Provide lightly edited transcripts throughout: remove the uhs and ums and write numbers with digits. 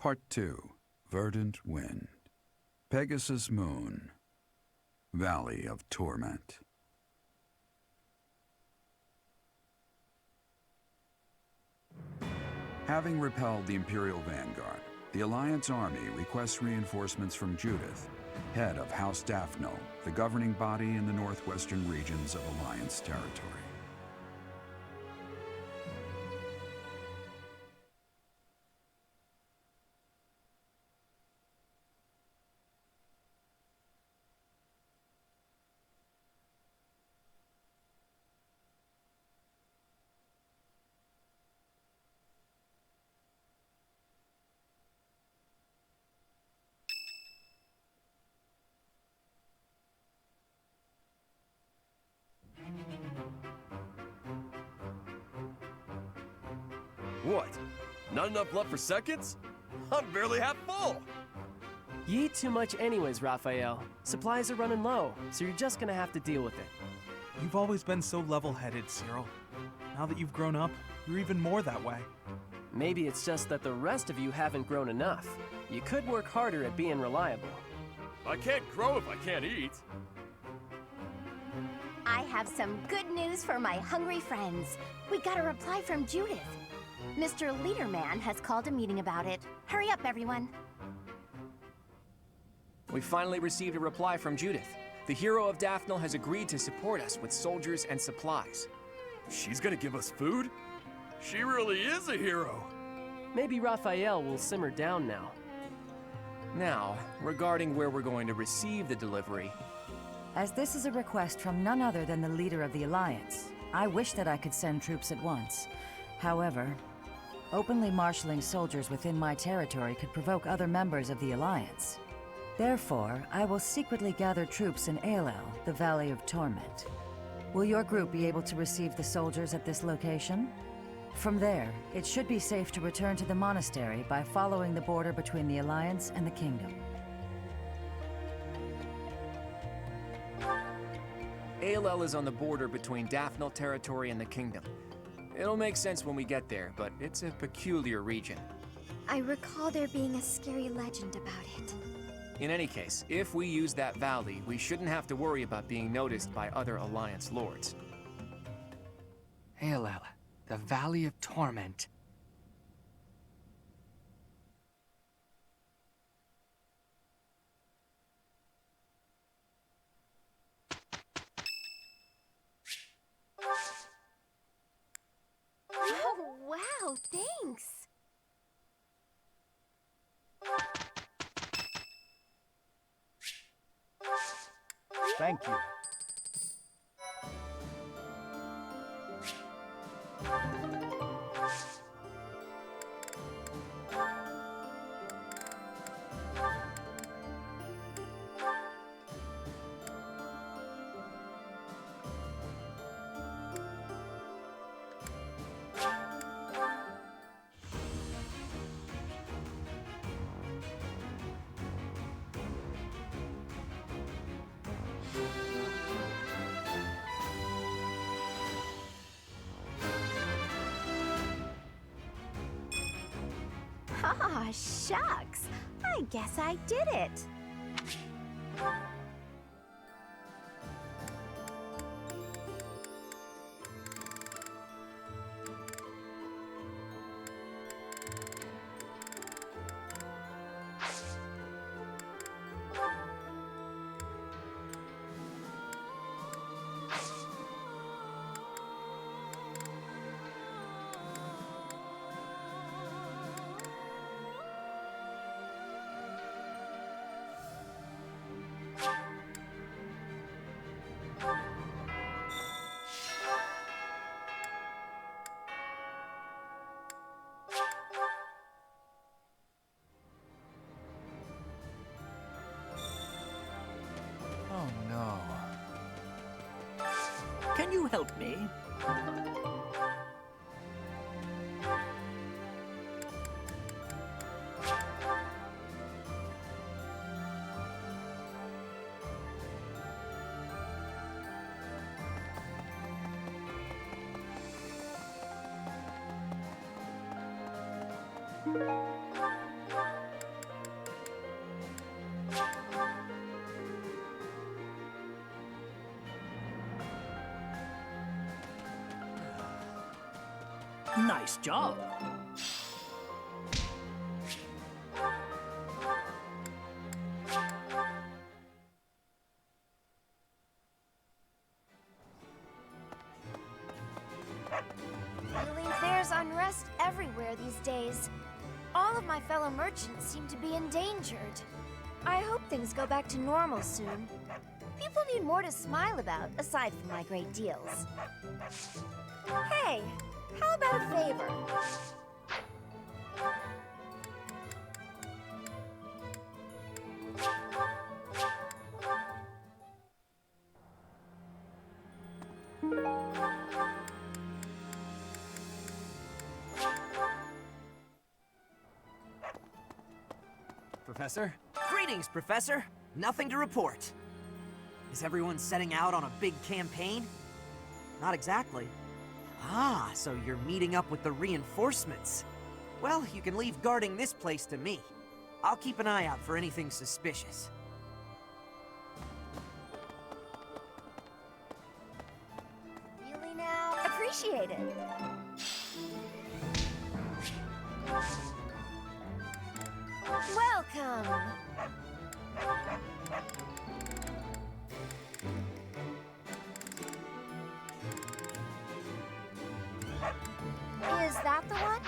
Part 2. Verdant Wind. Pegasus Moon. Valley of Torment. Having repelled the Imperial Vanguard, the Alliance army requests reinforcements from Judith, head of House Daphno, the governing body in the northwestern regions of Alliance territory. What? Not enough left for seconds? I'm barely half full! You eat too much anyways, Raphael. Supplies are running low, so you're just gonna have to deal with it. You've always been so level-headed, Cyril. Now that you've grown up, you're even more that way. Maybe it's just that the rest of you haven't grown enough. You could work harder at being reliable. I can't grow if I can't eat. I have some good news for my hungry friends. We got a reply from Judith. Mr. Leaderman has called a meeting about it. Hurry up, everyone. We finally received a reply from Judith. The hero of Daphne has agreed to support us with soldiers and supplies. She's gonna give us food? She really is a hero. Maybe Raphael will simmer down now. Now, regarding where we're going to receive the delivery. As this is a request from none other than the leader of the Alliance, I wish that I could send troops at once. However, openly marshaling soldiers within my territory could provoke other members of the Alliance. Therefore, I will secretly gather troops in Emblem, the Valley of Torment. Will your group be able to receive the soldiers at this location? From there, it should be safe to return to the monastery by following the border between the Alliance and the Kingdom. Aelel is on the border between Daphne territory and the Kingdom. It'll make sense when we get there, but it's a peculiar region. I recall there being a scary legend about it. In any case, if we use that valley, we shouldn't have to worry about being noticed by other Alliance lords. Aelel, the Valley of Torment. Oh, wow, thanks. Thank you. Ah, shucks. I guess I did it. Oh no. Can you help me? Nice job. Feeling there's unrest everywhere these days. All of my fellow merchants seem to be endangered. I hope things go back to normal soon. People need more to smile about, aside from my great deals. Hey, how about a favor? Professor? Greetings, Professor. Nothing to report. Is everyone setting out on a big campaign? Not exactly. Ah, so you're meeting up with the reinforcements. Well, you can leave guarding this place to me. I'll keep an eye out for anything suspicious. Really now? Appreciate it. Welcome. Is that the one?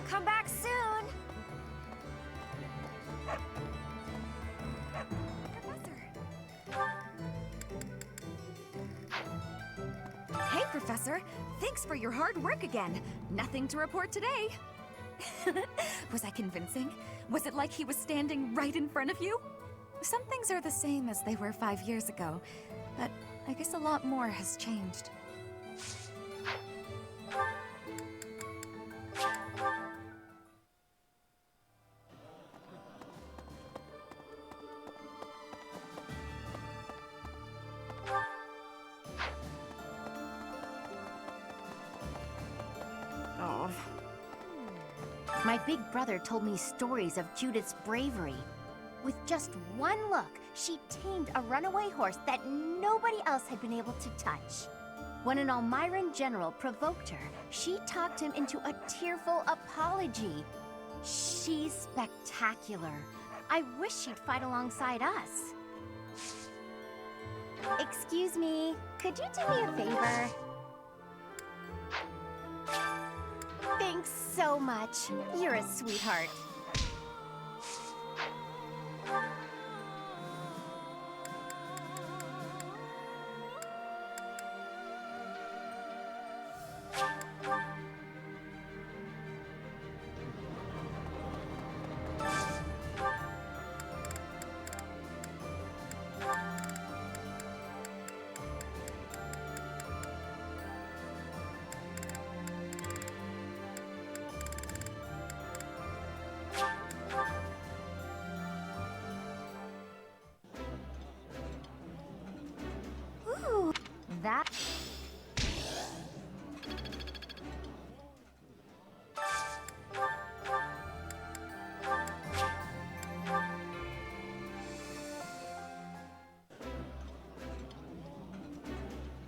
Come back soon. Hey, Professor. Thanks for your hard work again. Nothing to report today. Was I convincing? Was it like he was standing right in front of you? Some things are the same as they were 5 years ago, but I guess a lot more has changed. Oh. My big brother told me stories of Judith's bravery. With just one look, she tamed a runaway horse that nobody else had been able to touch. When an Almiran general provoked her, she talked him into a tearful apology. She's spectacular. I wish she'd fight alongside us. Excuse me, could you do me a favor? Thanks so much. You're a sweetheart. Ooh, that...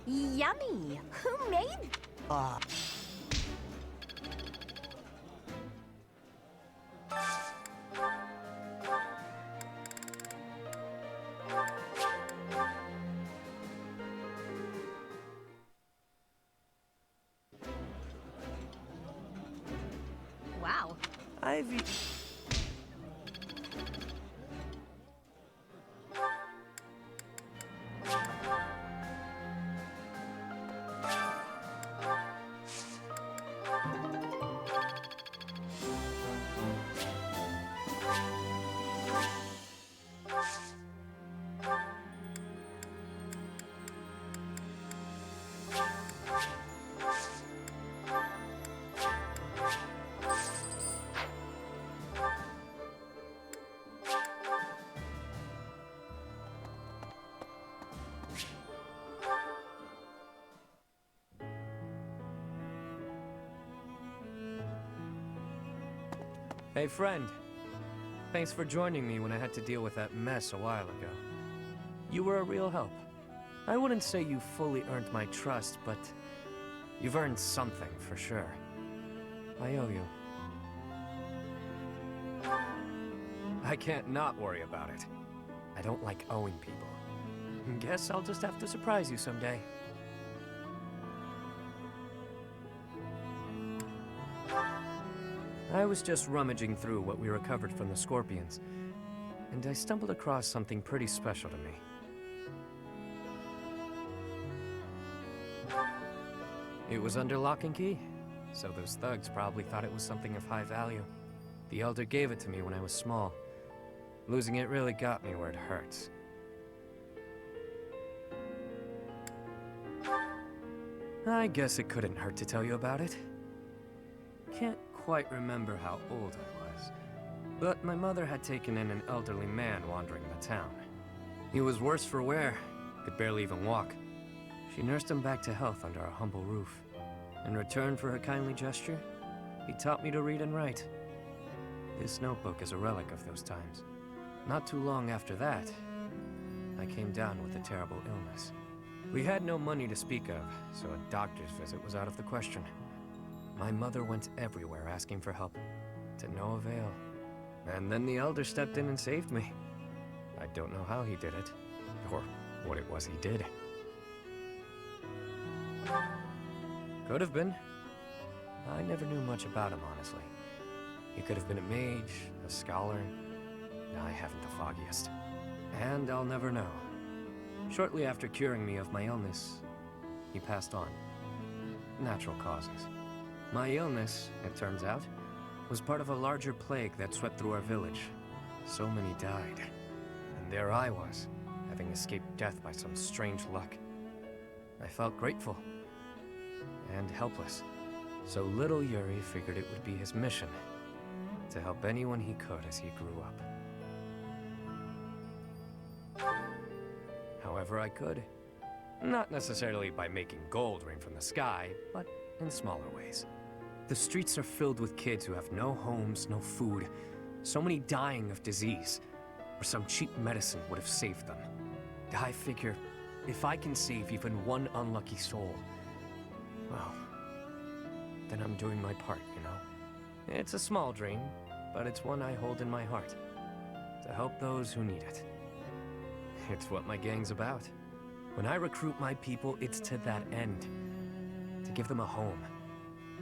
Yummy! Who made... Wow. Ivy. Hey, friend. Thanks for joining me when I had to deal with that mess a while ago. You were a real help. I wouldn't say you fully earned my trust, but You've earned something, for sure. I owe you. I can't not worry about it. I don't like owing people. Guess I'll just have to surprise you someday. I was just rummaging through what we recovered from the Scorpions, and I stumbled across something pretty special to me. It was under lock and key, so those thugs probably thought it was something of high value. The Elder gave it to me when I was small. Losing it really got me where it hurts. I guess it couldn't hurt to tell you about it. Can't quite remember how old I was, but my mother had taken in an elderly man wandering the town. He was worse for wear, could barely even walk. She nursed him back to health under our humble roof. In return for her kindly gesture, he taught me to read and write. This notebook is a relic of those times. Not too long after that, I came down with a terrible illness. We had no money to speak of, so a doctor's visit was out of the question. My mother went everywhere asking for help, to no avail. And then the Elder stepped in and saved me. I don't know how he did it, or what it was he did. Could have been. I never knew much about him, honestly. He could have been a mage, a scholar. I haven't the foggiest. And I'll never know. Shortly after curing me of my illness, he passed on. Natural causes. My illness, it turns out, was part of a larger plague that swept through our village. So many died. And there I was, having escaped death by some strange luck. I felt grateful. And helpless. So little Yuri figured it would be his mission to help anyone he could as he grew up. However I could. Not necessarily by making gold rain from the sky, but in smaller ways. The streets are filled with kids who have no homes, no food, so many dying of disease, or some cheap medicine would have saved them. I figure, if I can save even one unlucky soul, well, then I'm doing my part, you know? It's a small dream, but it's one I hold in my heart. To help those who need it. It's what my gang's about. When I recruit my people, it's to that end. To give them a home.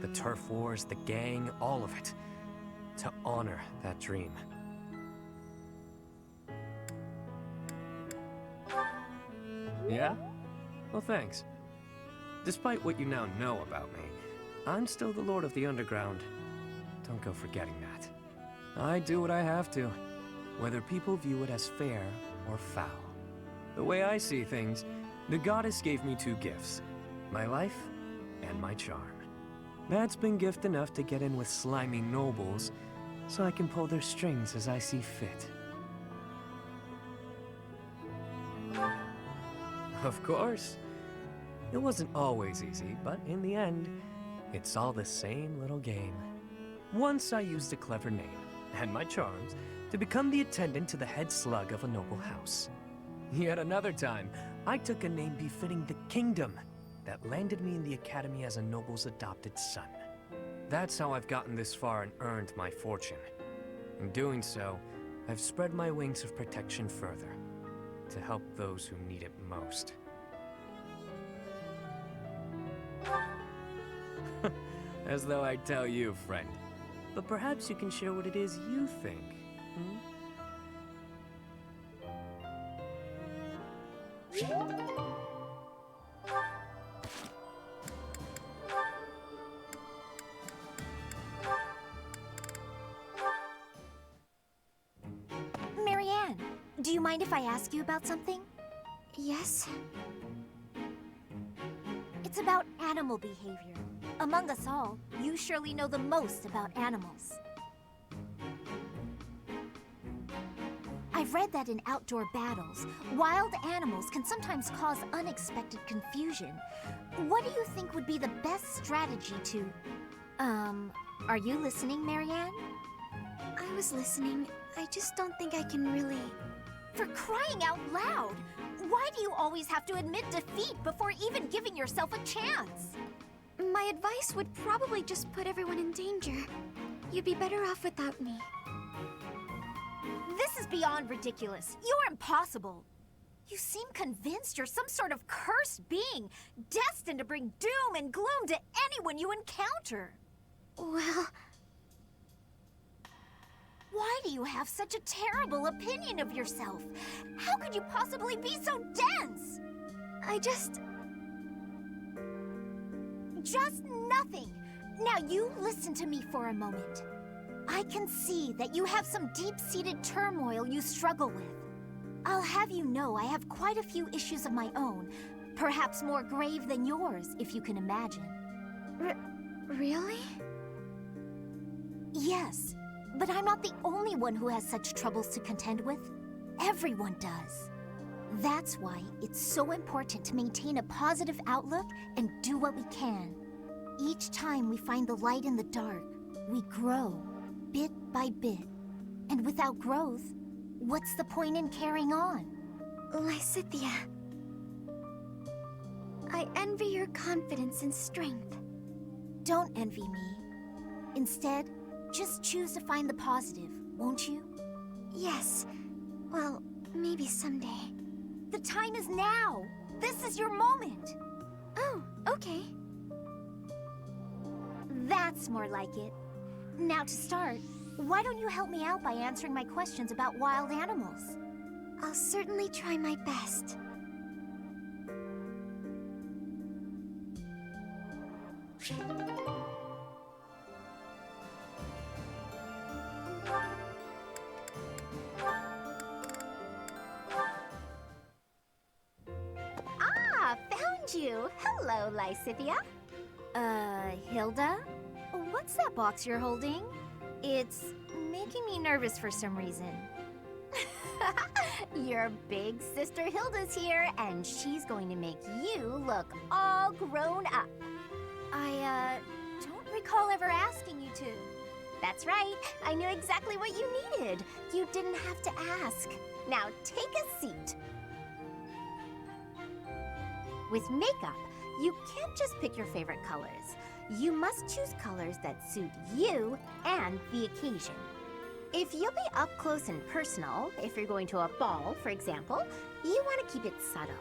The turf wars, the gang, all of it. To honor that dream. Yeah? Well, thanks. Despite what you now know about me, I'm still the Lord of the Underground. Don't go forgetting that. I do what I have to, whether people view it as fair or foul. The way I see things, the goddess gave me two gifts, my life and my charm. That's been gift enough to get in with slimy nobles, so I can pull their strings as I see fit. Of course. It wasn't always easy, but in the end, it's all the same little game. Once I used a clever name, and my charms, to become the attendant to the head slug of a noble house. Yet another time, I took a name befitting the kingdom that landed me in the academy as a noble's adopted son. That's how I've gotten this far and earned my fortune. In doing so, I've spread my wings of protection further, to help those who need it most. As though I tell you, friend. But perhaps you can share what it is you think, hmm? Marianne, do you mind if I ask you about something? Yes? It's about animal behavior. Among us all, you surely know the most about animals. I've read that in outdoor battles, wild animals can sometimes cause unexpected confusion. What do you think would be the best strategy to... are you listening, Marianne? I was listening. I just don't think I can really... For crying out loud! Why do you always have to admit defeat before even giving yourself a chance? My advice would probably just put everyone in danger. You'd be better off without me. This is beyond ridiculous. You're impossible. You seem convinced you're some sort of cursed being, destined to bring doom and gloom to anyone you encounter. Well... Why do you have such a terrible opinion of yourself? How could you possibly be so dense? Just nothing. Now you listen to me for a moment. I can see that you have some deep-seated turmoil you struggle with. I'll have you know I have quite a few issues of my own, perhaps more grave than yours, if you can imagine. Really? Yes, but I'm not the only one who has such troubles to contend with. Everyone does. That's why it's so important to maintain a positive outlook and do what we can. Each time we find the light in the dark, we grow, bit by bit. And without growth, what's the point in carrying on? Lysithea, I envy your confidence and strength. Don't envy me. Instead, just choose to find the positive, won't you? Yes. Well, maybe someday. The time is now! This is your moment! Oh, okay. That's more like it. Now to start, why don't you help me out by answering my questions about wild animals? I'll certainly try my best. Ah, found you! Hello, Lysithea. Hilda? What's that box you're holding? It's making me nervous for some reason. Your big sister Hilda's here, and she's going to make you look all grown up. I, don't recall ever asking you to. That's right, I knew exactly what you needed. You didn't have to ask. Now take a seat. With makeup, you can't just pick your favorite colors. You must choose colors that suit you and the occasion. If you'll be up close and personal, if you're going to a ball, for example, you want to keep it subtle.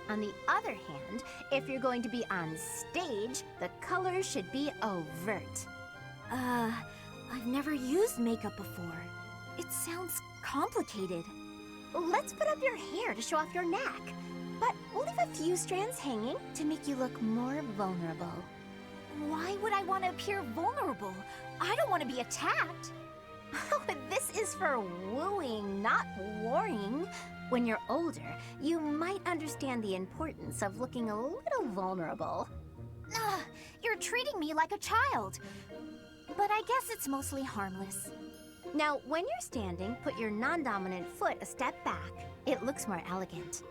On the other hand, if you're going to be on stage, the colors should be overt. I've never used makeup before. It sounds complicated. Let's put up your hair to show off your neck. But we'll leave a few strands hanging to make you look more vulnerable. Why would I want to appear vulnerable? I don't want to be attacked. This is for wooing, not worrying. When you're older, you might understand the importance of looking a little vulnerable. You're treating me like a child. But I guess it's mostly harmless. Now, when you're standing, put your non-dominant foot a step back. It looks more elegant.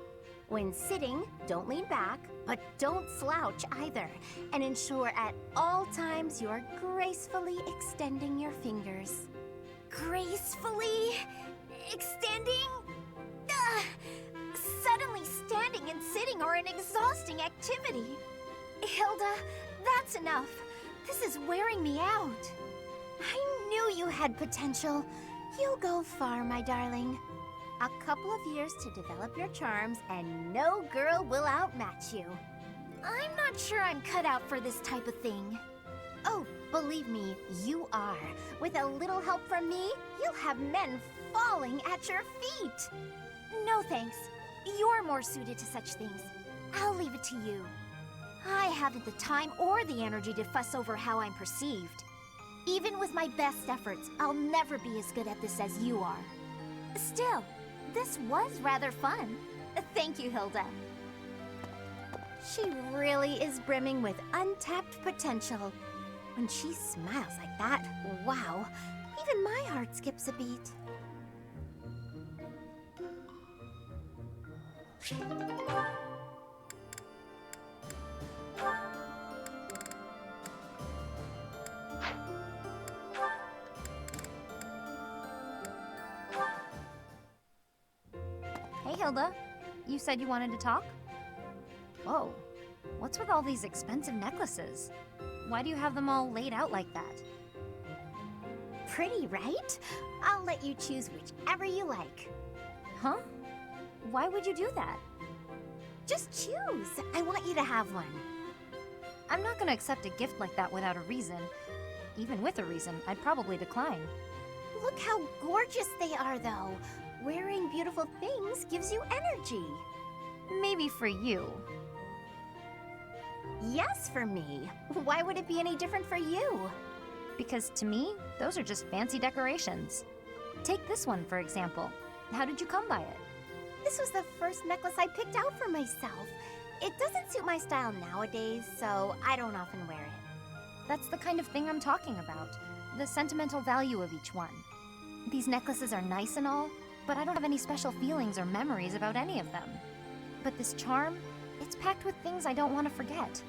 When sitting, don't lean back, but don't slouch either. And ensure at all times you're gracefully extending your fingers. Gracefully extending? Suddenly standing and sitting are an exhausting activity. Hilda, that's enough. This is wearing me out. I knew you had potential. You'll go far, my darling. A couple of years to develop your charms, and no girl will outmatch you. I'm not sure I'm cut out for this type of thing. Oh, believe me, you are. With a little help from me, you'll have men falling at your feet. No thanks. You're more suited to such things. I'll leave it to you. I haven't the time or the energy to fuss over how I'm perceived. Even with my best efforts, I'll never be as good at this as you are. Still, this was rather fun. Thank you, Hilda. She really is brimming with untapped potential. When she smiles like that, wow, even my heart skips a beat. Hey, Hilda. You said you wanted to talk? Whoa. What's with all these expensive necklaces? Why do you have them all laid out like that? Pretty, right? I'll let you choose whichever you like. Huh? Why would you do that? Just choose. I want you to have one. I'm not gonna accept a gift like that without a reason. Even with a reason, I'd probably decline. Look how gorgeous they are, though. Wearing beautiful things gives you energy. Maybe for you. Yes, for me. Why would it be any different for you? Because to me, those are just fancy decorations. Take this one, for example. How did you come by it? This was the first necklace I picked out for myself. It doesn't suit my style nowadays, so I don't often wear it. That's the kind of thing I'm talking about. The sentimental value of each one. These necklaces are nice and all, but I don't have any special feelings or memories about any of them. But this charm, it's packed with things I don't want to forget.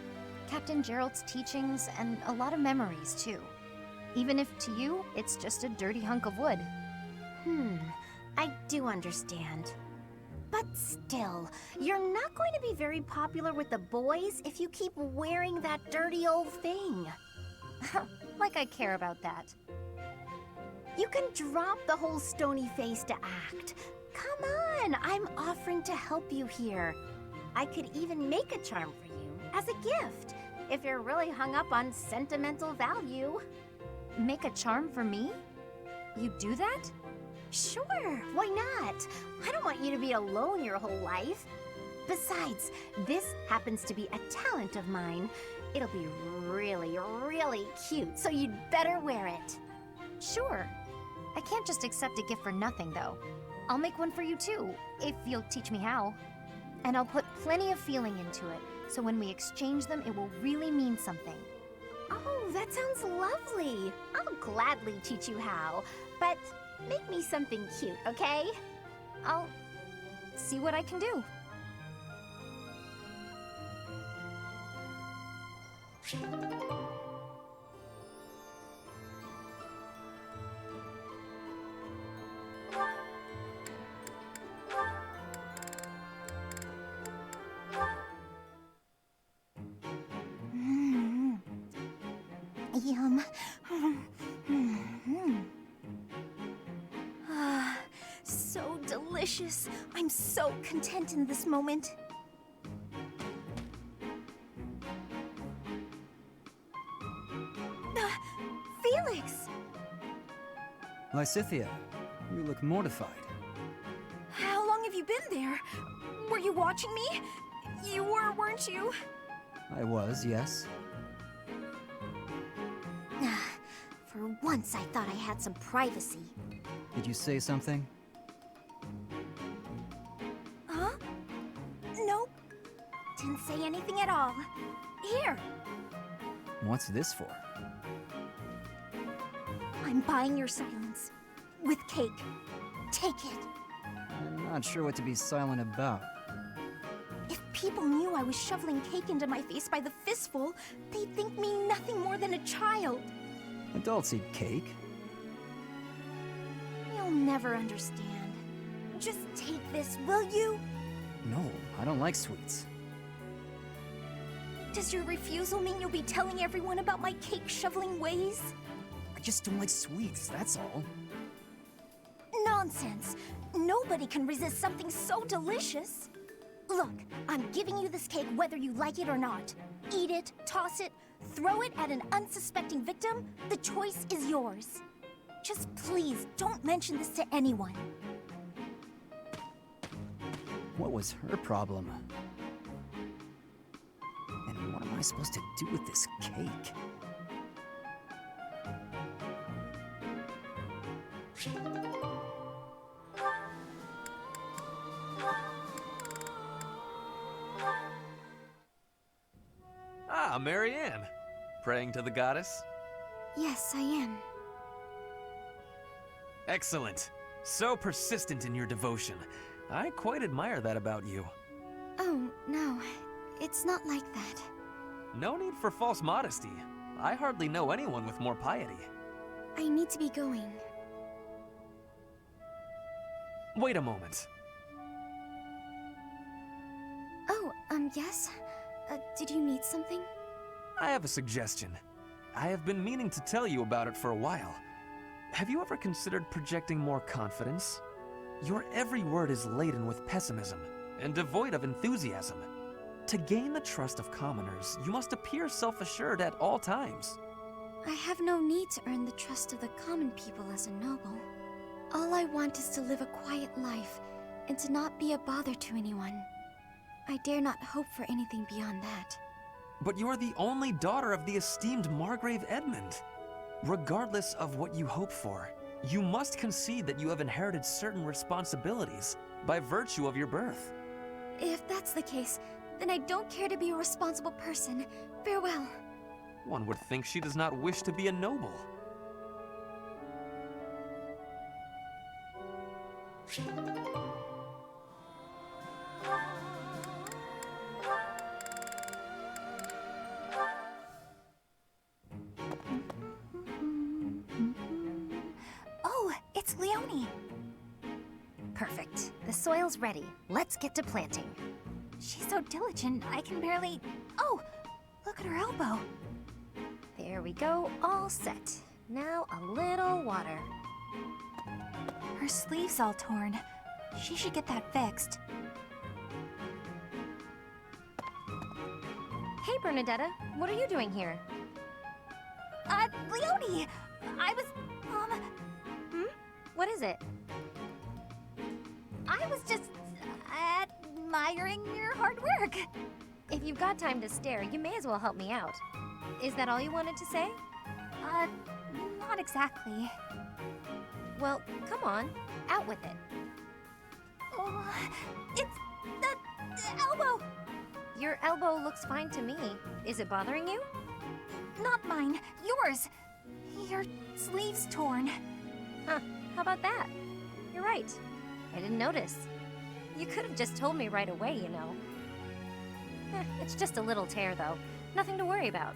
Captain Gerald's teachings and a lot of memories, too. Even if to you, it's just a dirty hunk of wood. I do understand. But still, you're not going to be very popular with the boys if you keep wearing that dirty old thing. Like I care about that. You can drop the whole stony face to act. Come on, I'm offering to help you here. I could even make a charm for you as a gift, if you're really hung up on sentimental value. Make a charm for me? You do that? Sure, why not? I don't want you to be alone your whole life. Besides, this happens to be a talent of mine. It'll be really, really cute, so you'd better wear it. Sure. I can't just accept a gift for nothing, though. I'll make one for you, too, if you'll teach me how. And I'll put plenty of feeling into it, so when we exchange them, it will really mean something. Oh, that sounds lovely. I'll gladly teach you how, but make me something cute, okay? I'll see what I can do. Yum. So delicious. I'm so content in this moment. Felix! Lysithea, you look mortified. How long have you been there? Were you watching me? You were, weren't you? I was, yes. For once, I thought I had some privacy. Did you say something? Huh? Nope. Didn't say anything at all. Here. What's this for? I'm buying your silence. With cake. Take it. I'm not sure what to be silent about. If people knew I was shoveling cake into my face by the fistful, they'd think me nothing more than a child. Adults eat cake. You'll never understand. Just take this, will you? No, I don't like sweets. Does your refusal mean you'll be telling everyone about my cake shoveling ways? I just don't like sweets, that's all. Nonsense! Nobody can resist something so delicious. Look, I'm giving you this cake whether you like it or not. Eat it, toss it, throw it at an unsuspecting victim, the choice is yours. Just please don't mention this to anyone. What was her problem? And what am I supposed to do with this cake? Ah, Marianne. Praying to the goddess? Yes, I am. Excellent. So persistent in your devotion. I quite admire that about you. Oh, no. It's not like that. No need for false modesty. I hardly know anyone with more piety. I need to be going. Wait a moment. Oh, yes? Did you need something? I have a suggestion. I have been meaning to tell you about it for a while. Have you ever considered projecting more confidence? Your every word is laden with pessimism and devoid of enthusiasm. To gain the trust of commoners, you must appear self-assured at all times. I have no need to earn the trust of the common people as a noble. All I want is to live a quiet life and to not be a bother to anyone. I dare not hope for anything beyond that. But you're the only daughter of the esteemed Margrave Edmund. Regardless of what you hope for, you must concede that you have inherited certain responsibilities by virtue of your birth. If that's the case, then I don't care to be a responsible person. Farewell. One would think she does not wish to be a noble. Oh, it's Leonie. Perfect. The soil's ready. Let's get to planting. She's so diligent, I can barely... Oh, look at her elbow. There we go, all set. Now a little water. Her sleeve's all torn. She should get that fixed. Hey, Bernadetta, what are you doing here? Leonie! I was, What is it? I was just admiring your hard work. If you've got time to stare, you may as well help me out. Is that all you wanted to say? Not exactly. Well, come on, out with it. Oh, it's the elbow! Your elbow looks fine to me. Is it bothering you? Not mine, yours. Your sleeve's torn. Huh, how about that? You're right. I didn't notice. You could have just told me right away, you know. It's just a little tear, though. Nothing to worry about.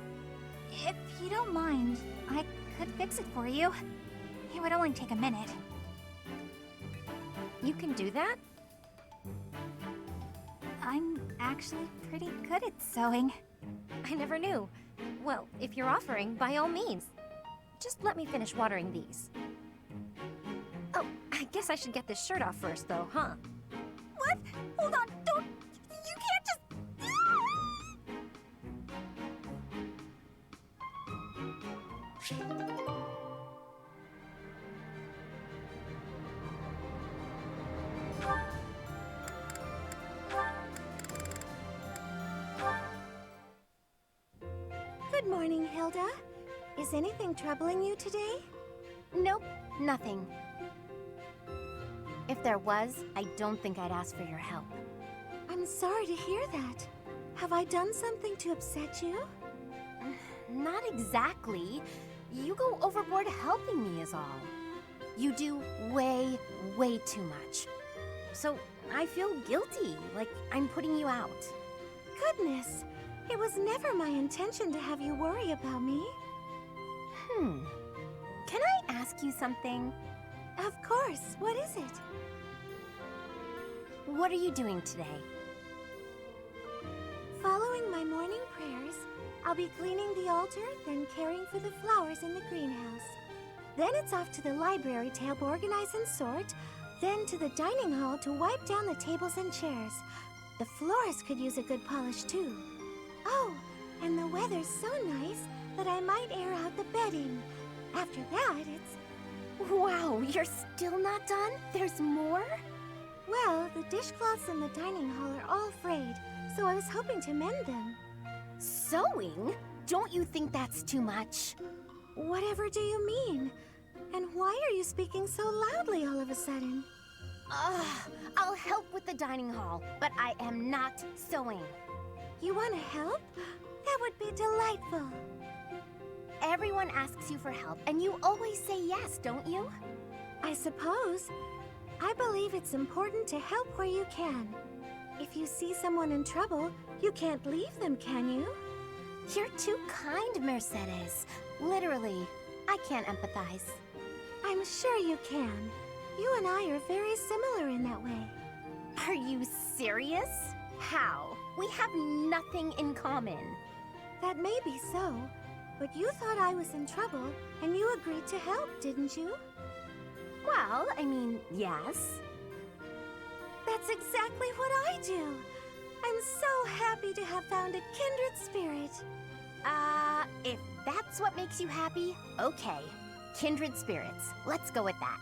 If you don't mind, I could fix it for you. It would only take a minute. You can do that? I'm actually pretty good at sewing. I never knew. Well, if you're offering, by all means. Just let me finish watering these. Oh, I guess I should get this shirt off first, though, huh? What? Hold on, don't... You can't just... Good morning, Hilda. Is anything troubling you today? Nope, nothing. If there was, I don't think I'd ask for your help. I'm sorry to hear that. Have I done something to upset you? Not exactly. You go overboard helping me is all. You do way, way too much. So I feel guilty, like I'm putting you out. Goodness, it was never my intention to have you worry about me. Can I ask you something? Of course, what is it? What are you doing today? Following my morning prayers, I'll be cleaning the altar, then caring for the flowers in the greenhouse. Then it's off to the library to help organize and sort, then to the dining hall to wipe down the tables and chairs. The floors could use a good polish too. Oh, and the weather's so nice that I might air out the bedding. After that, it's... Wow, you're still not done? There's more? Well, the dishcloths in the dining hall are all frayed, so I was hoping to mend them. Sewing? Don't you think that's too much? Whatever do you mean? And why are you speaking so loudly all of a sudden? I'll help with the dining hall, but I am not sewing. You want to help? That would be delightful. Everyone asks you for help, and you always say yes, don't you? I suppose. I believe it's important to help where you can. If you see someone in trouble, you can't leave them, can you? You're too kind, Mercedes. Literally, I can't empathize. I'm sure you can. You and I are very similar in that way. Are you serious? How? We have nothing in common. That may be so, but you thought I was in trouble, and you agreed to help, didn't you? Well, I mean, yes. That's exactly what I do. I'm so happy to have found a kindred spirit. If that's what makes you happy, okay. Kindred spirits. Let's go with that.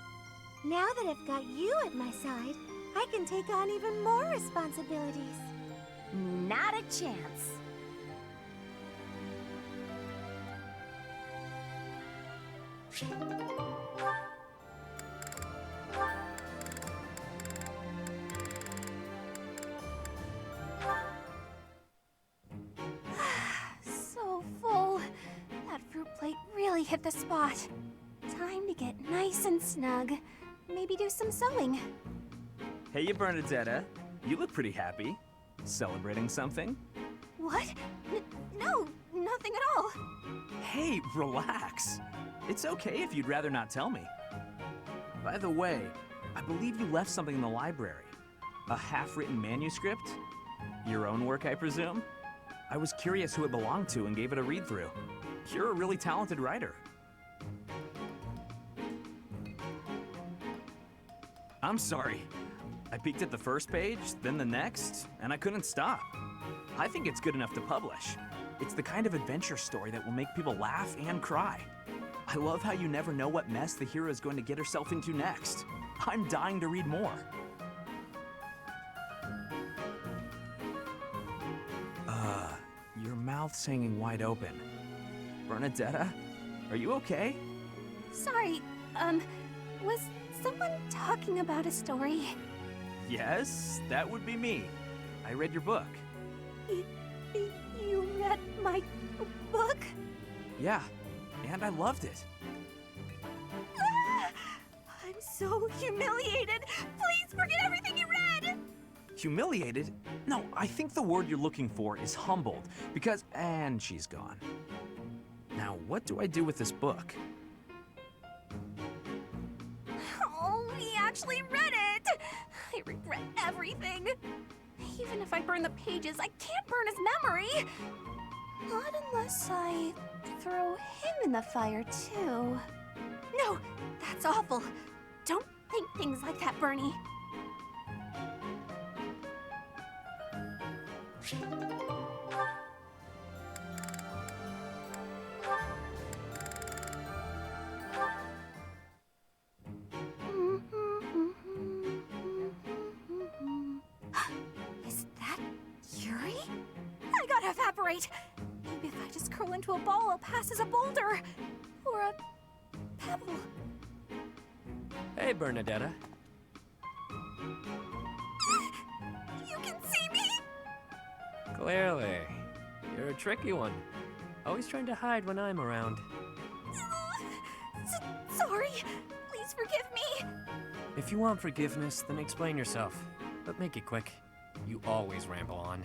Now that I've got you at my side, I can take on even more responsibilities. Not a chance. So full. That fruit plate really hit the spot. Time to get nice and snug. Maybe do some sewing. Hey, you Bernadetta. You look pretty happy. Celebrating something? What? No, nothing at all. Hey, relax. It's okay if you'd rather not tell me. By the way, I believe you left something in the library. A half-written manuscript? Your own work, I presume? I was curious who it belonged to and gave it a read-through. You're a really talented writer. I'm sorry. I peeked at the first page, then the next, and I couldn't stop. I think it's good enough to publish. It's the kind of adventure story that will make people laugh and cry. I love how you never know what mess the hero is going to get herself into next. I'm dying to read more. Your mouth's hanging wide open. Bernadetta, are you okay? Sorry, was someone talking about a story? Yes, that would be me. I read your book. You read my book? Yeah, and I loved it. Ah, I'm so humiliated. Please forget everything you read. Humiliated? No, I think the word you're looking for is humbled, because... And she's gone. Now, what do I do with this book? Oh, he actually read it. I regret everything. Even if I burn the pages, I can't burn his memory. Not unless I throw him in the fire, too. No, that's awful. Don't think things like that, Bernie. Is that Yuri? I gotta evaporate. Maybe if I just curl into a ball, I'll pass as a boulder. Or a pebble. Hey, Bernadetta. You can see me? Clearly. You're a tricky one. Always trying to hide when I'm around. Sorry. Please forgive me. If you want forgiveness, then explain yourself. But make it quick. You always ramble on.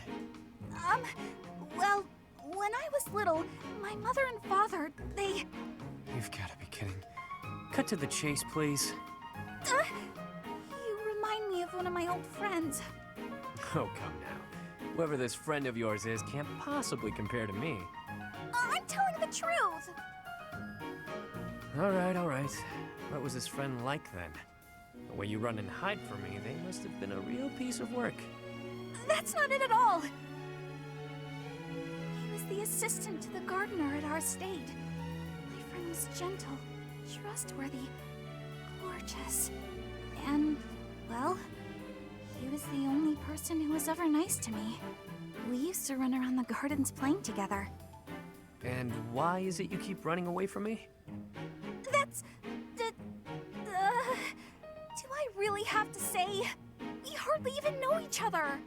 Well, when I was little, my mother and father, they... You've got to be kidding. Cut to the chase, please. You remind me of one of my old friends. Oh, come now. Whoever this friend of yours is can't possibly compare to me. I'm telling the truth. All right. What was this friend like then? The way you run and hide from me, they must have been a real piece of work. That's not it at all. He was the assistant to the gardener at our estate. My friend was gentle, trustworthy, gorgeous, and, well, he was the only person who was ever nice to me. We used to run around the gardens playing together. And why is it you keep running away from me? That's... do I really have to say? We hardly even know each other.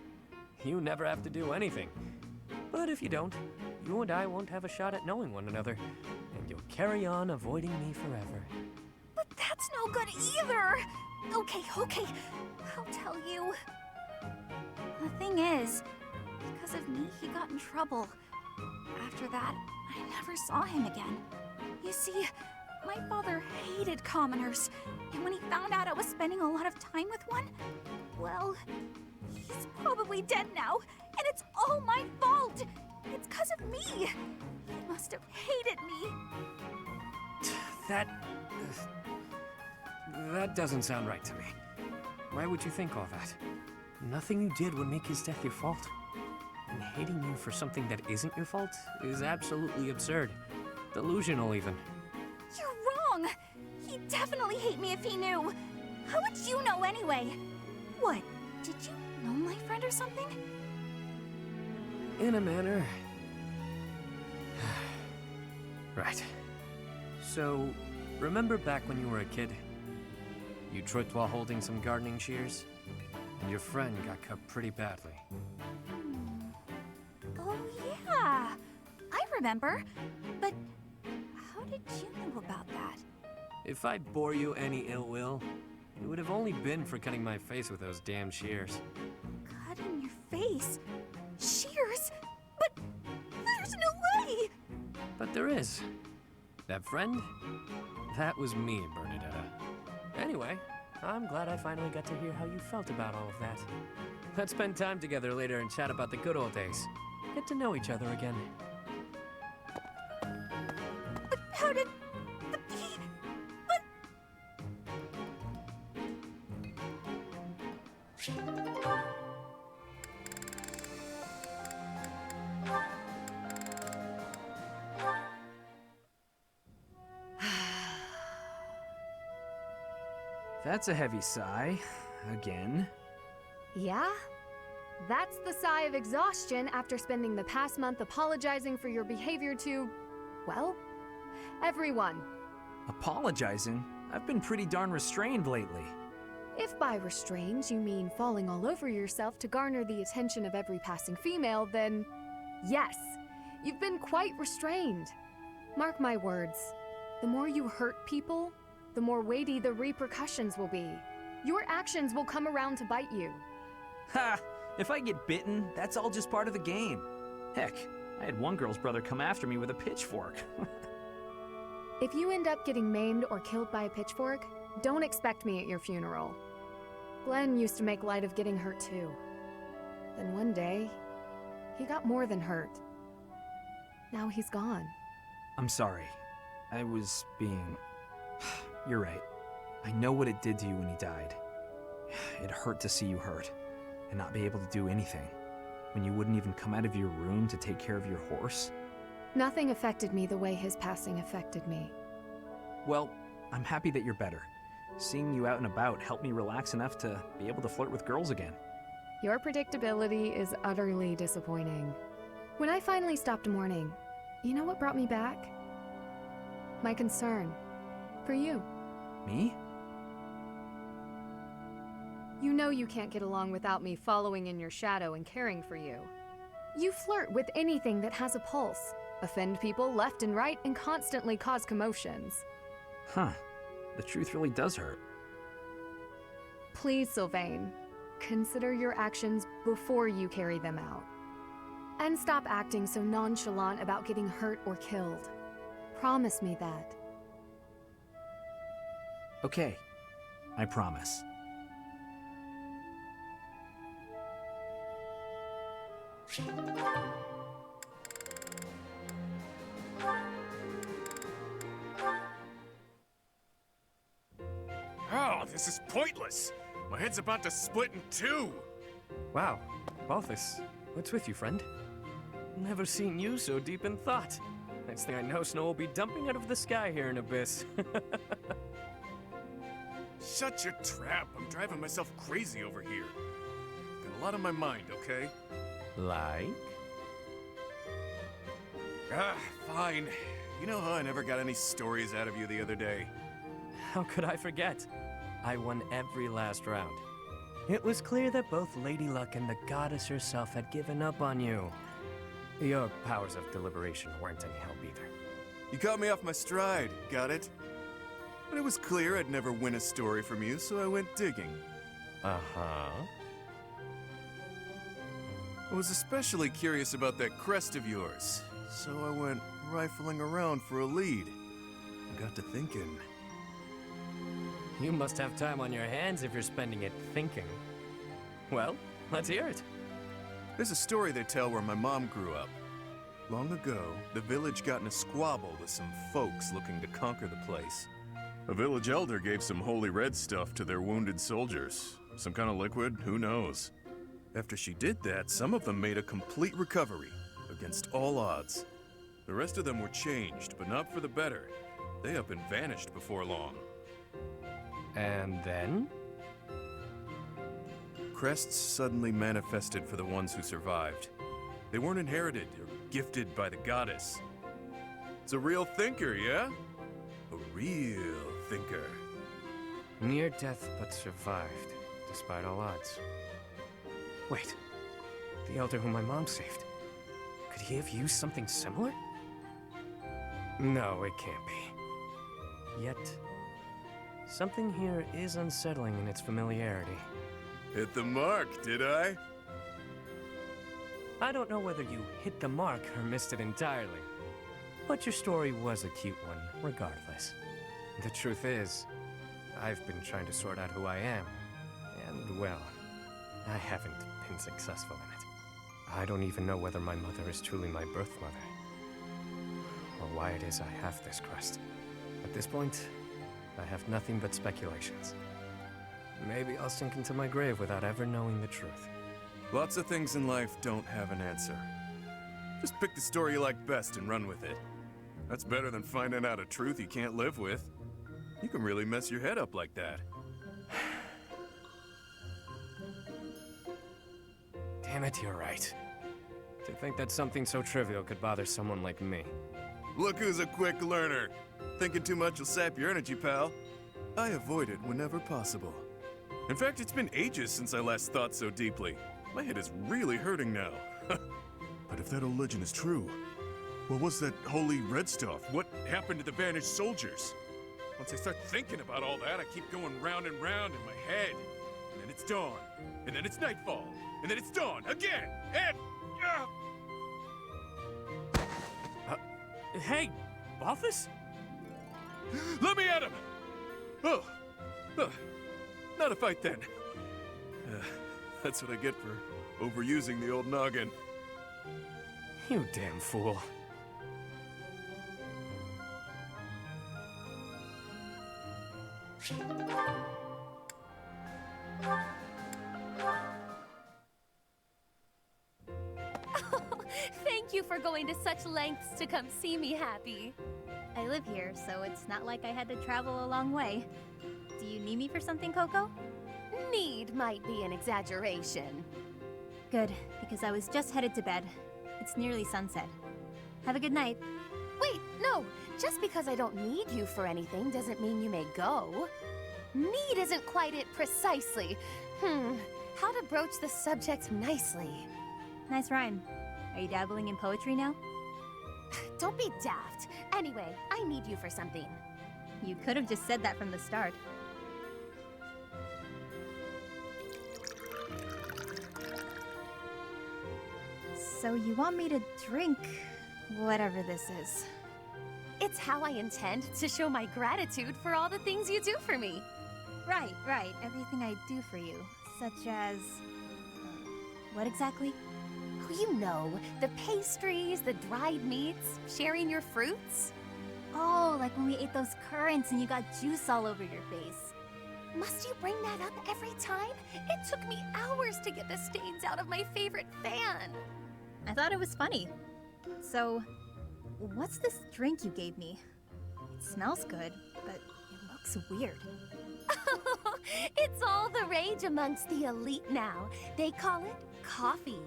You never have to do anything. But if you don't, you and I won't have a shot at knowing one another, and you'll carry on avoiding me forever. But that's no good either. Okay, I'll tell you. The thing is, because of me, he got in trouble. After that, I never saw him again. You see, my father hated commoners, and when he found out I was spending a lot of time with one, well, he's probably dead now, And it's all my fault! It's 'cause of me! He must have hated me. That doesn't sound right to me. Why would you think all that? Nothing you did would make his death your fault. And hating you for something that isn't your fault is absolutely absurd. Delusional, even. You're wrong! He'd definitely hate me if he knew. How would you know anyway? What? Did you know my friend or something? In a manner. Right. So, remember back when you were a kid? You tripped while holding some gardening shears? And your friend got cut pretty badly. Oh, yeah. I remember. But how did you know about that? If I bore you any ill will, it would have only been for cutting my face with those damn shears. Cutting your face? Shears? But there's no way! But there is. That friend? That was me, Bernadetta. Anyway, I'm glad I finally got to hear how you felt about all of that. Let's spend time together later and chat about the good old days. Get to know each other again. But how did... That's a heavy sigh. Again. Yeah? That's the sigh of exhaustion after spending the past month apologizing for your behavior to, well, everyone. Apologizing? I've been pretty darn restrained lately. If by restrained you mean falling all over yourself to garner the attention of every passing female, then yes, you've been quite restrained. Mark my words, the more you hurt people, the more weighty the repercussions will be. Your actions will come around to bite you. Ha! If I get bitten, that's all just part of the game. Heck, I had one girl's brother come after me with a pitchfork. If you end up getting maimed or killed by a pitchfork, don't expect me at your funeral. Glenn used to make light of getting hurt too. Then one day, he got more than hurt. Now he's gone. I'm sorry. I was being... You're right. I know what it did to you when he died. It hurt to see you hurt, and not be able to do anything. When you wouldn't even come out of your room to take care of your horse. Nothing affected me the way his passing affected me. Well, I'm happy that you're better. Seeing you out and about helped me relax enough to be able to flirt with girls again. Your predictability is utterly disappointing. When I finally stopped mourning, you know what brought me back? My concern. For you. Me? You know you can't get along without me following in your shadow and caring for you. You flirt with anything that has a pulse, offend people left and right, and constantly cause commotions. Huh. The truth really does hurt. Please, Sylvain, consider your actions before you carry them out. And stop acting so nonchalant about getting hurt or killed. Promise me that. Okay. I promise. Oh, this is pointless. My head's about to split in two. Wow, Balthus, what's with you, friend? Never seen you so deep in thought. Next thing I know, snow will be dumping out of the sky here in Abyss. Shut your trap. I'm driving myself crazy over here. Got a lot on my mind, okay? Like? Ah, fine. You know how I never got any stories out of you the other day? How could I forget? I won every last round. It was clear that both Lady Luck and the goddess herself had given up on you. Your powers of deliberation weren't any help either. You caught me off my stride, got it? But it was clear I'd never win a story from you, so I went digging. Uh-huh. I was especially curious about that crest of yours, so I went rifling around for a lead. I got to thinking. You must have time on your hands if you're spending it thinking. Well, let's hear it. There's a story they tell where my mom grew up. Long ago, the village got in a squabble with some folks looking to conquer the place. A village elder gave some holy red stuff to their wounded soldiers. Some kind of liquid, who knows? After she did that, some of them made a complete recovery, against all odds. The rest of them were changed, but not for the better. They up and vanished before long. And then? Crests suddenly manifested for the ones who survived. They weren't inherited or gifted by the goddess. It's a real thinker, yeah? A real thinker. Near death but survived, despite all odds. Wait, the elder whom my mom saved. Could he have used something similar? No, it can't be. Yet, something here is unsettling in its familiarity. Hit the mark, did I? I don't know whether you hit the mark or missed it entirely, but your story was a cute one, regardless. The truth is, I've been trying to sort out who I am, and well, I haven't been successful in it. I don't even know whether my mother is truly my birth mother, or why it is I have this crest. At this point, I have nothing but speculations. Maybe I'll sink into my grave without ever knowing the truth. Lots of things in life don't have an answer. Just pick the story you like best and run with it. That's better than finding out a truth you can't live with. You can really mess your head up like that. Damn it, you're right. To think that something so trivial could bother someone like me. Look who's a quick learner. Thinking too much will sap your energy, pal. I avoid it whenever possible. In fact, it's been ages since I last thought so deeply. My head is really hurting now. But if that old legend is true, what was that holy red stuff? What happened to the vanished soldiers? Once I start thinking about all that, I keep going round and round in my head. And then it's dawn. And then it's nightfall. And then it's dawn again. And... Hey, Balthus? Let me at him! Oh. Not a fight then. That's what I get for overusing the old noggin. You damn fool. Thank you for going to such lengths to come see me, Happy. I live here, so it's not like I had to travel a long way. Do you need me for something, Coco? Need might be an exaggeration. Good, because I was just headed to bed. It's nearly sunset. Have a good night. Wait, no! Just because I don't need you for anything doesn't mean you may go. Need isn't quite it precisely. How to broach the subject nicely? Nice rhyme. Are you dabbling in poetry now? Don't be daft. Anyway, I need you for something. You could have just said that from the start. So you want me to drink whatever this is? It's how I intend to show my gratitude for all the things you do for me. Right. Everything I do for you. Such as... what exactly? Oh, you know, the pastries, the dried meats, sharing your fruits. Oh, like when we ate those currants and you got juice all over your face. Must you bring that up every time? It took me hours to get the stains out of my favorite fan. I thought it was funny. So, what's this drink you gave me? It smells good, but it looks weird. It's all the rage amongst the elite now. They call it coffee.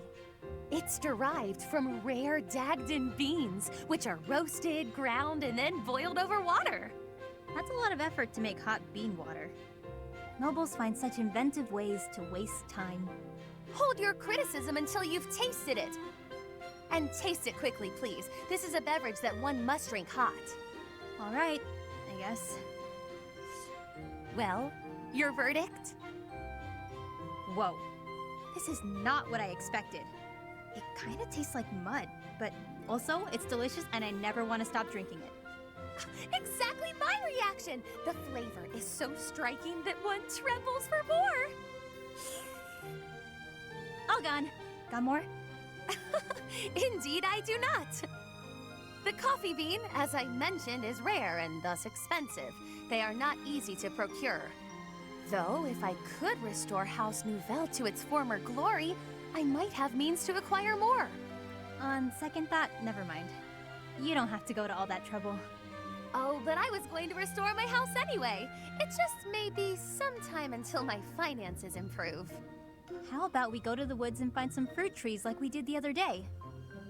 It's derived from rare Dagdan beans, which are roasted, ground, and then boiled over water. That's a lot of effort to make hot bean water. Nobles find such inventive ways to waste time. Hold your criticism until you've tasted it. And taste it quickly, please. This is a beverage that one must drink hot. All right, I guess. Well, your verdict? Whoa. This is not what I expected. It kind of tastes like mud, but also it's delicious and I never want to stop drinking it. Exactly my reaction! The flavor is so striking that one trembles for more. All gone. Got more? Indeed, I do not. The coffee bean, as I mentioned, is rare and thus expensive. They are not easy to procure. Though, if I could restore House Nouvelle to its former glory, I might have means to acquire more. On second thought, never mind. You don't have to go to all that trouble. Oh, but I was going to restore my house anyway. It just may be some time until my finances improve. How about we go to the woods and find some fruit trees like we did the other day?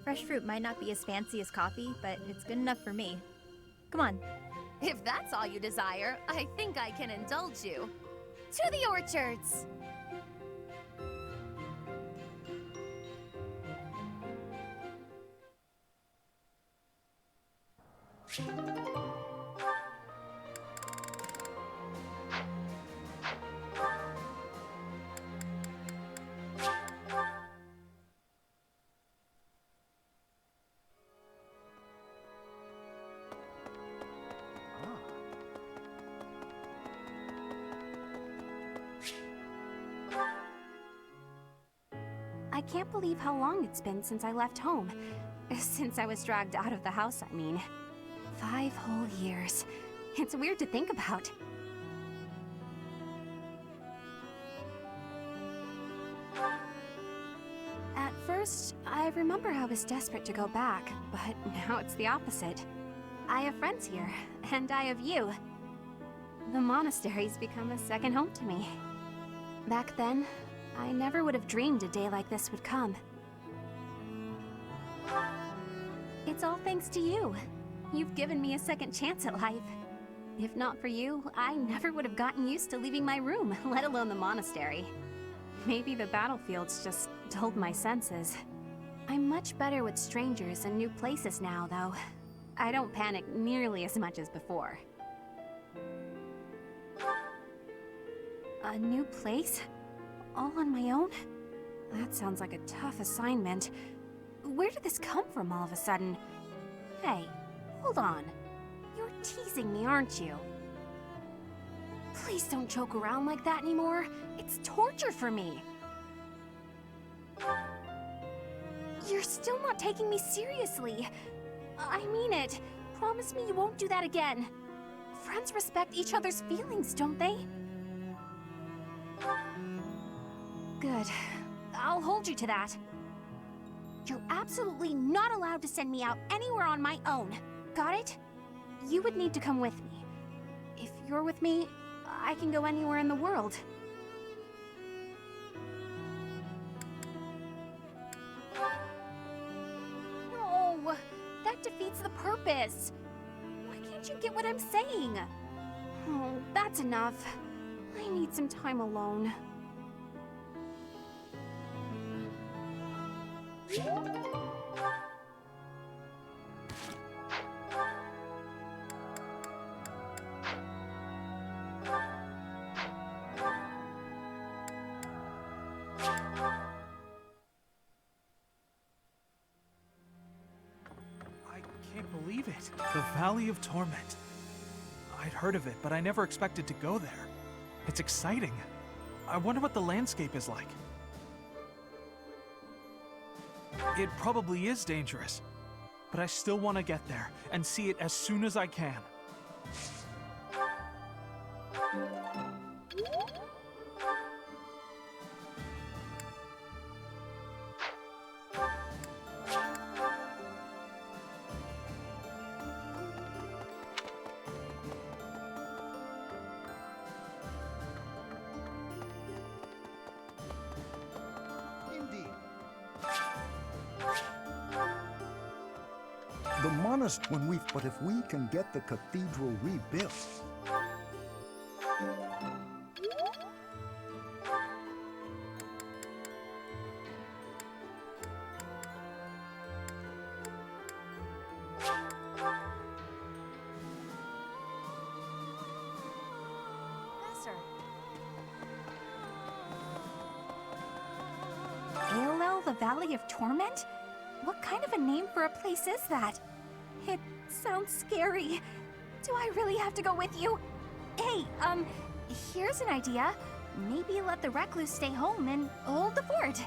Fresh fruit might not be as fancy as coffee, but it's good enough for me. Come on. If that's all you desire, I think I can indulge you. To the orchards! I can't believe how long it's been since I left home. Since I was dragged out of the house, I mean. 5 whole years. It's weird to think about. At first, I remember I was desperate to go back, but now it's the opposite. I have friends here, and I have you. The monastery's become a second home to me. Back then, I never would have dreamed a day like this would come. It's all thanks to you. You've given me a second chance at life. If not for you, I never would have gotten used to leaving my room, let alone the monastery. Maybe the battlefield's just dulled my senses. I'm much better with strangers and new places now, though. I don't panic nearly as much as before. A new place? All on my own? That sounds like a tough assignment. Where did this come from all of a sudden? Hey, hold on. You're teasing me, aren't you? Please don't joke around like that anymore. It's torture for me. You're still not taking me seriously. I mean it. Promise me you won't do that again. Friends respect each other's feelings, don't they? Good. I'll hold you to that. You're absolutely not allowed to send me out anywhere on my own. Got it? You would need to come with me. If you're with me, I can go anywhere in the world. No, that defeats the purpose. Why can't you get what I'm saying? Oh, that's enough. I need some time alone. I can't believe it. The Valley of Torment. I'd heard of it, but I never expected to go there. It's exciting. I wonder what the landscape is like. It probably is dangerous, but I still want to get there and see it as soon as I can. The monastery, but if we can get the cathedral rebuilt. Aelel, the Valley of Torment? What kind of a name for a place is that? It sounds scary. Do I really have to go with you? Hey, here's an idea. Maybe let the recluse stay home and hold the fort.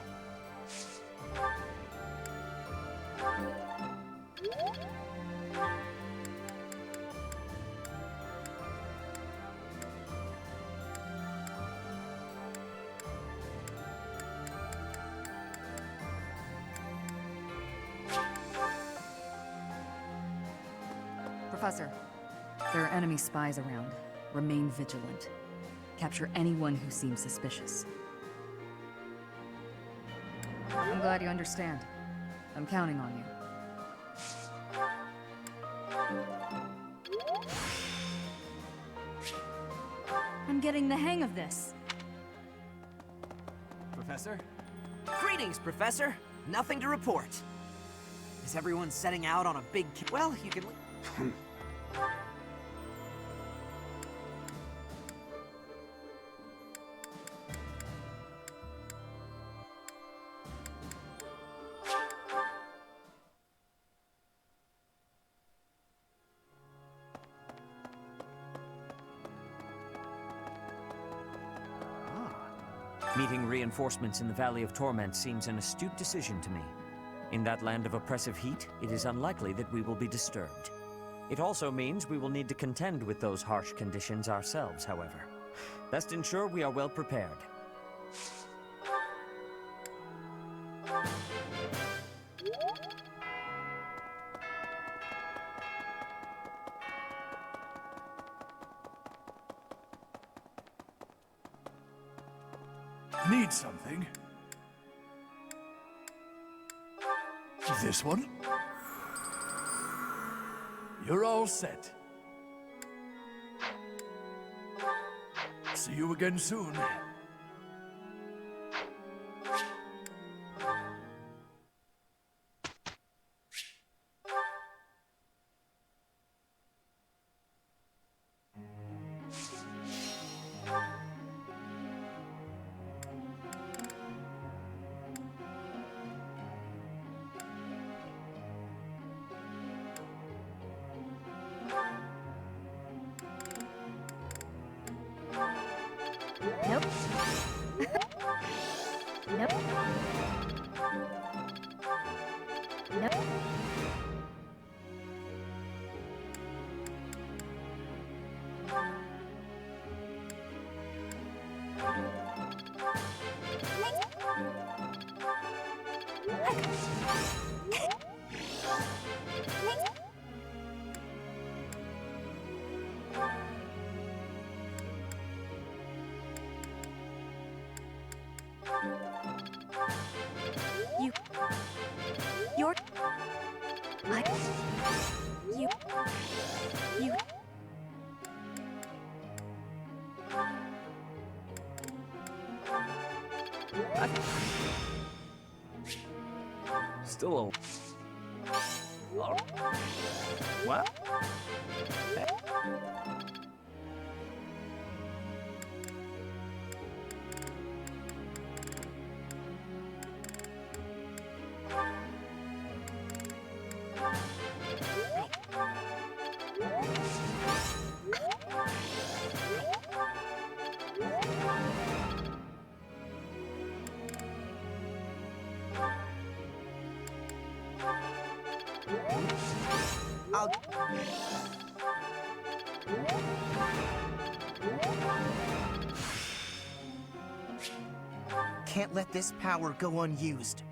Professor, there are enemy spies around. Remain vigilant. Capture anyone who seems suspicious. I'm glad you understand. I'm counting on you. I'm getting the hang of this. Professor? Greetings, Professor. Nothing to report. Is everyone setting out on a big well, you can... Meeting reinforcements in the Valley of Torment seems an astute decision to me. In that land of oppressive heat, it is unlikely that we will be disturbed. It also means we will need to contend with those harsh conditions ourselves, however. Best ensure we are well prepared. Need something? This one? You're all set. See you again soon. Nope. Nope. Nope. You're... You... Still a... What? Can't let this power go unused.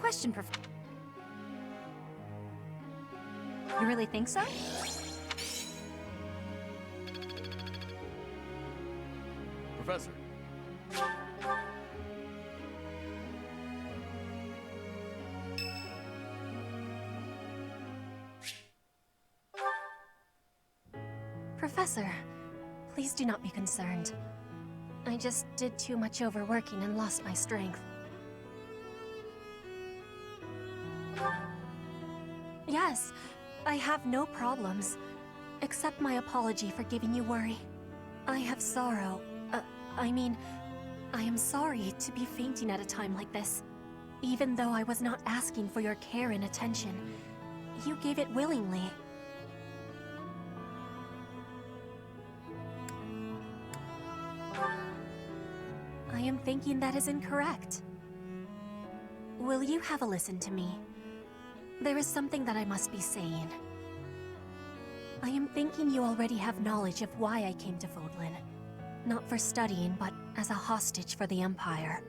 question, You really think so? Professor. Professor, please do not be concerned. I just did too much overworking and lost my strength. Yes, I have no problems. Accept my apology for giving you worry. I have sorrow. I am sorry to be fainting at a time like this. Even though I was not asking for your care and attention, you gave it willingly. I am thinking that is incorrect. Will you have a listen to me? There is something that I must be saying. I am thinking you already have knowledge of why I came to Fodlan. Not for studying, but as a hostage for the Empire.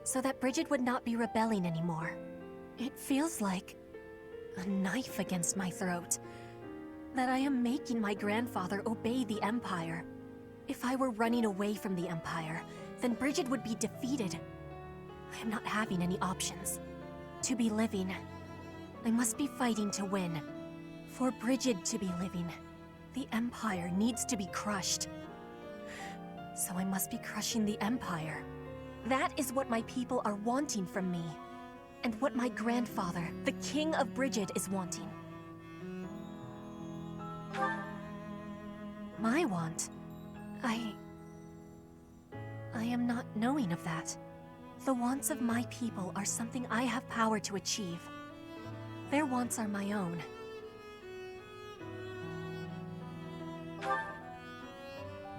So that Bridget would not be rebelling anymore. It feels like a knife against my throat. That I am making my grandfather obey the Empire. If I were running away from the Empire, then Bridget would be defeated. I am not having any options. To be living, I must be fighting to win. For Bridget to be living, the Empire needs to be crushed. So I must be crushing the Empire. That is what my people are wanting from me. And what my grandfather, the King of Bridget, is wanting. My want? I am not knowing of that. The wants of my people are something I have power to achieve. Their wants are my own.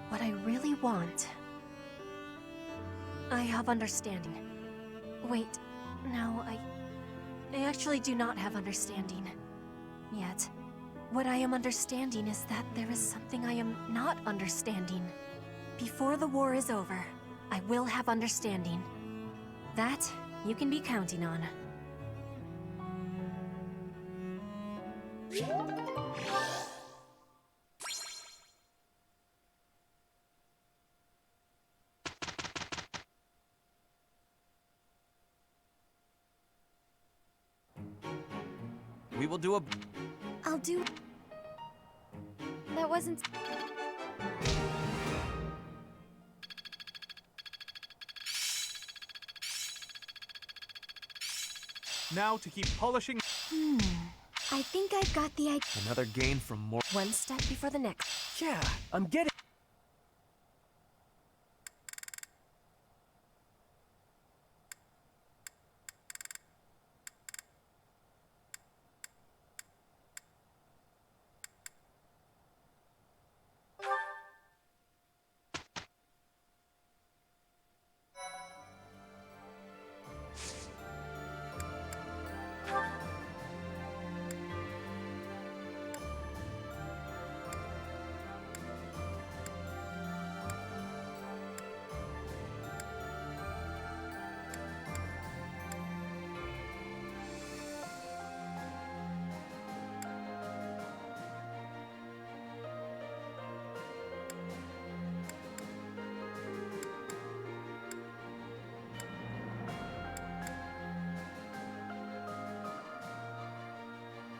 What I really want... I have understanding. Wait, no, I actually do not have understanding. Yet. What I am understanding is that there is something I am not understanding. Before the war is over, I will have understanding. That you can be counting on. We will do a... I'll do... That wasn't... Now to keep polishing... I think I've got the idea. Another gain from more... One step before the next. Yeah, I'm getting...